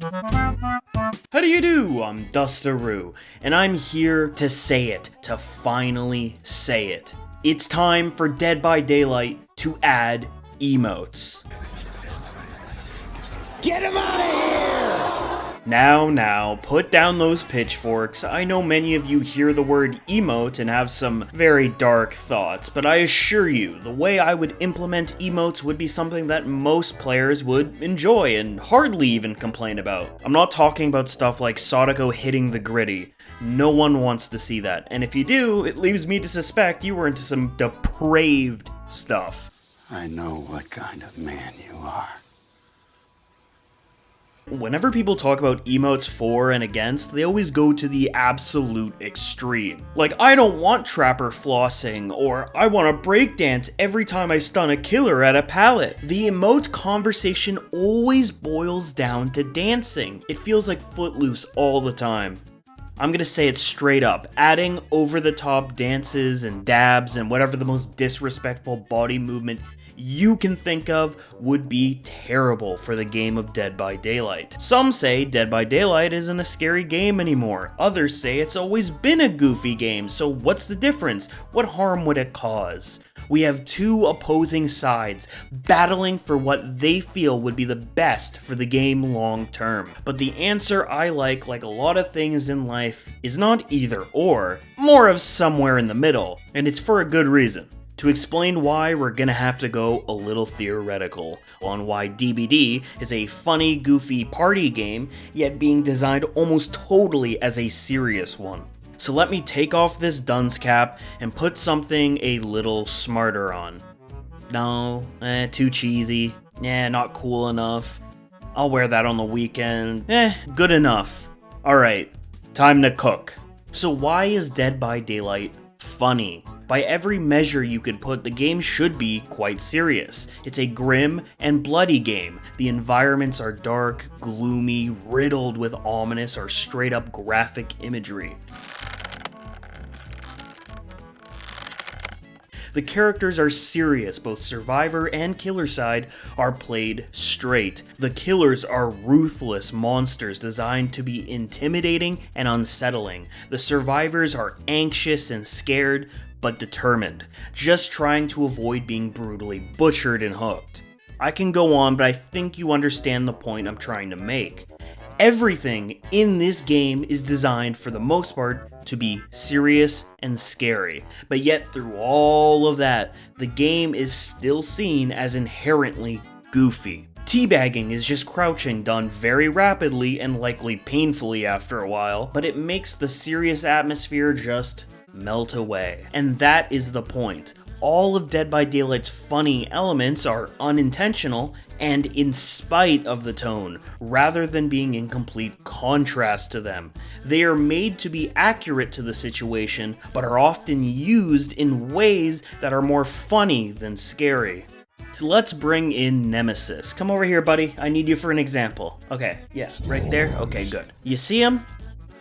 How do you do? I'm Dustaroo, and I'm here to say it, to finally say it. It's time for Dead by Daylight to add emotes. Get him out of here! Now, put down those pitchforks. I know many of you hear the word emote and have some very dark thoughts, but I assure you, the way I would implement emotes would be something that most players would enjoy and hardly even complain about. I'm not talking about stuff like Sadako hitting the gritty. No one wants to see that, and if you do, it leaves me to suspect you were into some depraved stuff. I know what kind of man you are. Whenever people talk about emotes for and against, they always go to the absolute extreme. Like, I don't want trapper flossing, or I want to breakdance every time I stun a killer at a pallet. The emote conversation always boils down to dancing. It feels like Footloose all the time. I'm gonna say it straight up, adding over-the-top dances and dabs and whatever the most disrespectful body movement you can think of would be terrible for the game of Dead by Daylight. Some say Dead by Daylight isn't a scary game anymore. Others say it's always been a goofy game, so what's the difference? What harm would it cause? We have two opposing sides battling for what they feel would be the best for the game long term. But the answer I like a lot of things in life, is not either or, more of somewhere in the middle, and it's for a good reason. To explain why, we're gonna have to go a little theoretical on why DBD is a funny, goofy party game, yet being designed almost totally as a serious one. So let me take off this dunce cap and put something a little smarter on. No, too cheesy. Not cool enough. I'll wear that on the weekend. Good enough. Alright, time to cook. So why is Dead by Daylight funny? By every measure you could put, the game should be quite serious. It's a grim and bloody game. The environments are dark, gloomy, riddled with ominous or straight up graphic imagery. The characters are serious, both survivor and killer side are played straight. The killers are ruthless monsters designed to be intimidating and unsettling. The survivors are anxious and scared, but determined, just trying to avoid being brutally butchered and hooked. I can go on, but I think you understand the point I'm trying to make. Everything in this game is designed, for the most part, to be serious and scary, but yet through all of that, the game is still seen as inherently goofy. Teabagging is just crouching, done very rapidly and likely painfully after a while, but it makes the serious atmosphere just melt away. And that is the point. All of Dead by Daylight's funny elements are unintentional and in spite of the tone, rather than being in complete contrast to them. They are made to be accurate to the situation, but are often used in ways that are more funny than scary. Let's bring in Nemesis. Come over here, buddy. I need you for an example. Okay, yeah, right there? Okay, good. You see him?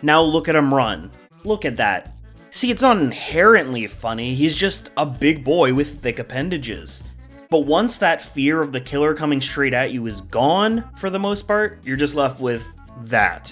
Now look at him run. Look at that. See, it's not inherently funny, he's just a big boy with thick appendages. But once that fear of the killer coming straight at you is gone, for the most part, you're just left with that.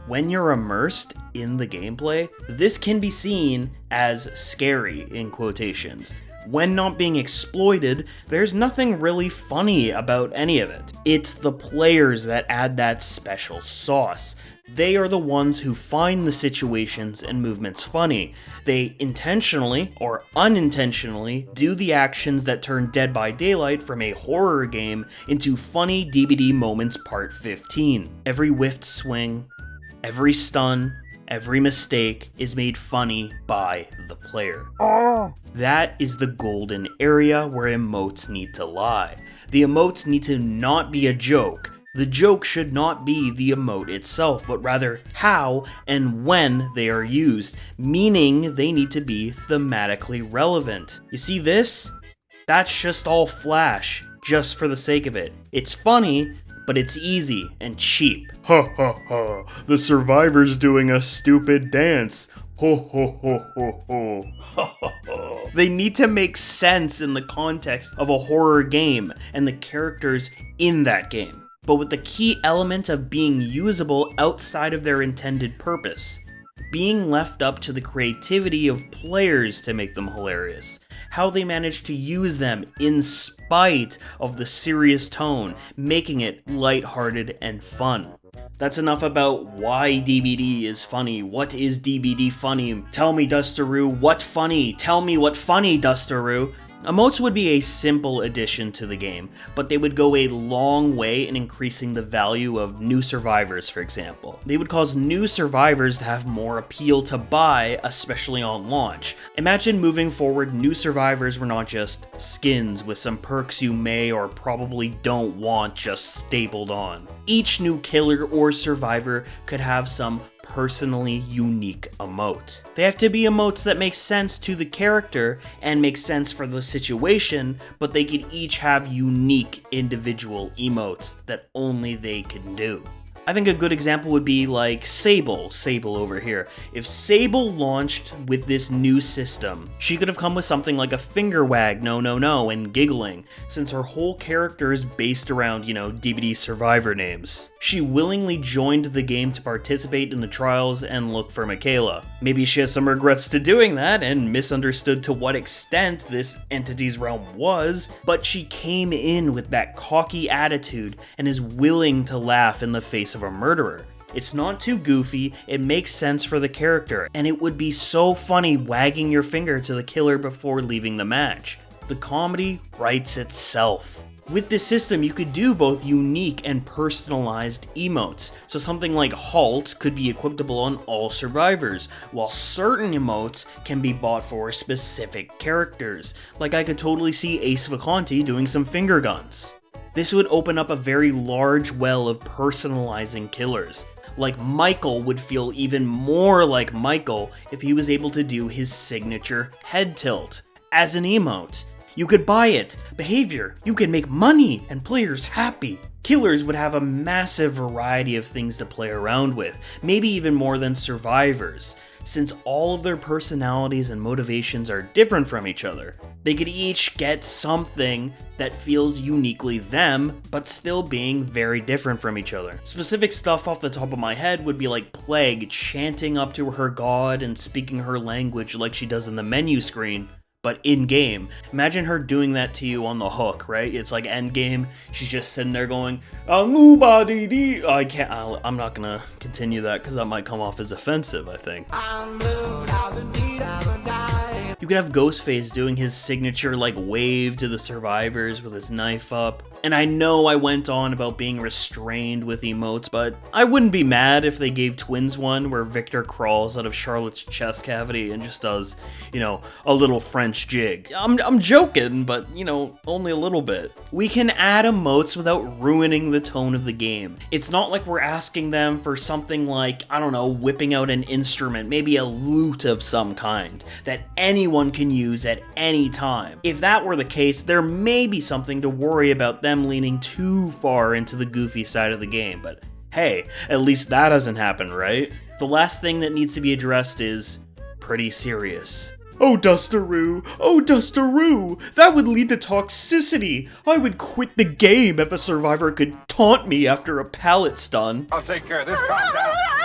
When you're immersed in the gameplay, this can be seen as scary, in quotations. When not being exploited, there's nothing really funny about any of it. It's the players that add that special sauce. They are the ones who find the situations and movements funny. They intentionally or unintentionally do the actions that turn Dead by Daylight from a horror game into funny DBD moments part 15. Every whiffed swing, every stun, every mistake is made funny by the player. That is the golden area where emotes need to lie. The emotes need to not be a joke. The joke should not be the emote itself, but rather how and when they are used, meaning they need to be thematically relevant. You see this? That's just all flash, just for the sake of it. It's funny, but it's easy and cheap. Ha ha ha, the survivor's doing a stupid dance. Ho ho ho ho ho. They need to make sense in the context of a horror game and the characters in that game. but with the key element of being usable outside of their intended purpose, being left up to the creativity of players to make them hilarious, how they manage to use them in spite of the serious tone, making it lighthearted and fun. That's enough about why DBD is funny. What is DBD funny? Tell me, Dustaroo, what funny? Tell me what funny, Dustaroo. Emotes would be a simple addition to the game, but they would go a long way in increasing the value of new survivors, for example. They would cause new survivors to have more appeal to buy, especially on launch. Imagine moving forward, new survivors were not just skins with some perks you may or probably don't want just stapled on. Each new killer or survivor could have some personally unique emote. They have to be emotes that make sense to the character and make sense for the situation, but they could each have unique individual emotes that only they can do. I think a good example would be like Sable over here. If Sable launched with this new system, she could have come with something like a finger wag, no, and giggling, since her whole character is based around, DBD survivor names. She willingly joined the game to participate in the trials and look for Michaela. Maybe she has some regrets to doing that and misunderstood to what extent this entity's realm was, but she came in with that cocky attitude and is willing to laugh in the face of a murderer. It's not too goofy, it makes sense for the character, and it would be so funny wagging your finger to the killer before leaving the match. The comedy writes itself. With this system, you could do both unique and personalized emotes, so something like Halt could be equipable on all survivors, while certain emotes can be bought for specific characters, like I could totally see Ace Vacanti doing some finger guns. This would open up a very large well of personalizing killers. Like Michael would feel even more like Michael if he was able to do his signature head tilt as an emote. You could buy it, behavior, you can make money, and players happy. Killers would have a massive variety of things to play around with, maybe even more than survivors, since all of their personalities and motivations are different from each other. They could each get something that feels uniquely them, but still being very different from each other. Specific stuff off the top of my head would be like Plague chanting up to her god and speaking her language like she does in the menu screen, but in-game. Imagine her doing that to you on the hook, right? It's like endgame, she's just sitting there going, I'm not gonna continue that because that might come off as offensive, I think. You could have Ghostface doing his signature like wave to the survivors with his knife up. And I know I went on about being restrained with emotes, but I wouldn't be mad if they gave Twins one where Victor crawls out of Charlotte's chest cavity and just does, a little French jig. I'm joking, but, only a little bit. We can add emotes without ruining the tone of the game. It's not like we're asking them for something like, whipping out an instrument, maybe a lute of some kind, that anyone can use at any time. If that were the case, there may be something to worry about them leaning too far into the goofy side of the game, but hey, at least that doesn't happen, right? The last thing that needs to be addressed is pretty serious. Oh Dustaroo, that would lead to toxicity. I would quit the game if a survivor could taunt me after a pallet stun. I'll take care of this.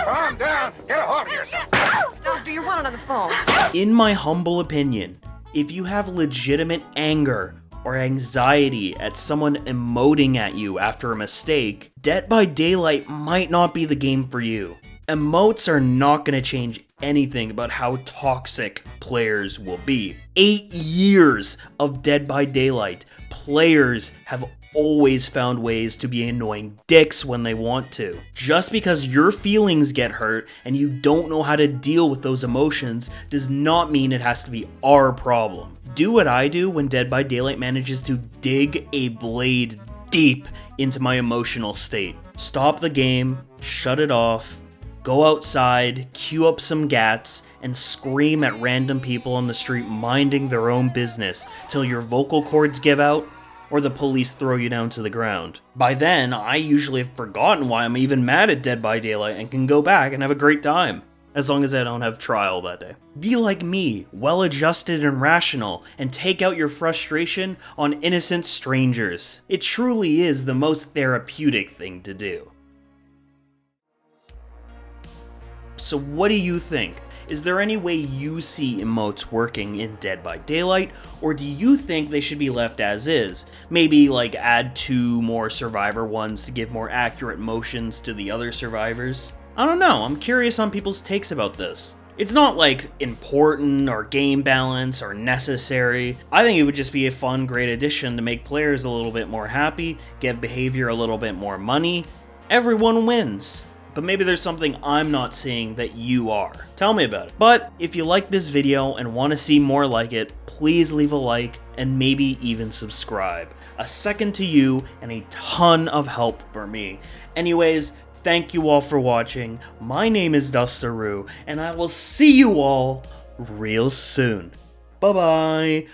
Calm down. Get a hold of yourself. Doctor, you're one on the phone. In my humble opinion, if you have legitimate anger or anxiety at someone emoting at you after a mistake, Dead by Daylight might not be the game for you. Emotes are not going to change anything about how toxic players will be. 8 years of Dead by Daylight, players have always found ways to be annoying dicks when they want to. Just because your feelings get hurt and you don't know how to deal with those emotions does not mean it has to be our problem. Do what I do when Dead by Daylight manages to dig a blade deep into my emotional state. Stop the game, shut it off, go outside, queue up some gats, and scream at random people on the street minding their own business till your vocal cords give out or the police throw you down to the ground. By then, I usually have forgotten why I'm even mad at Dead by Daylight and can go back and have a great time. as long as I don't have trial that day. Be like me, well-adjusted and rational, and take out your frustration on innocent strangers. It truly is the most therapeutic thing to do. So what do you think? Is there any way you see emotes working in Dead by Daylight, or do you think they should be left as is? Maybe like add 2 more survivor ones to give more accurate motions to the other survivors? I don't know, I'm curious on people's takes about this. It's not like important or game balance or necessary. I think it would just be a fun, great addition to make players a little bit more happy, give behavior a little bit more money. Everyone wins. But maybe there's something I'm not seeing that you are. Tell me about it. But if you like this video and want to see more like it, please leave a like and maybe even subscribe. A second to you and a ton of help for me. Anyways, thank you all for watching. My name is Dusteroo, and I will see you all real soon. Bye-bye.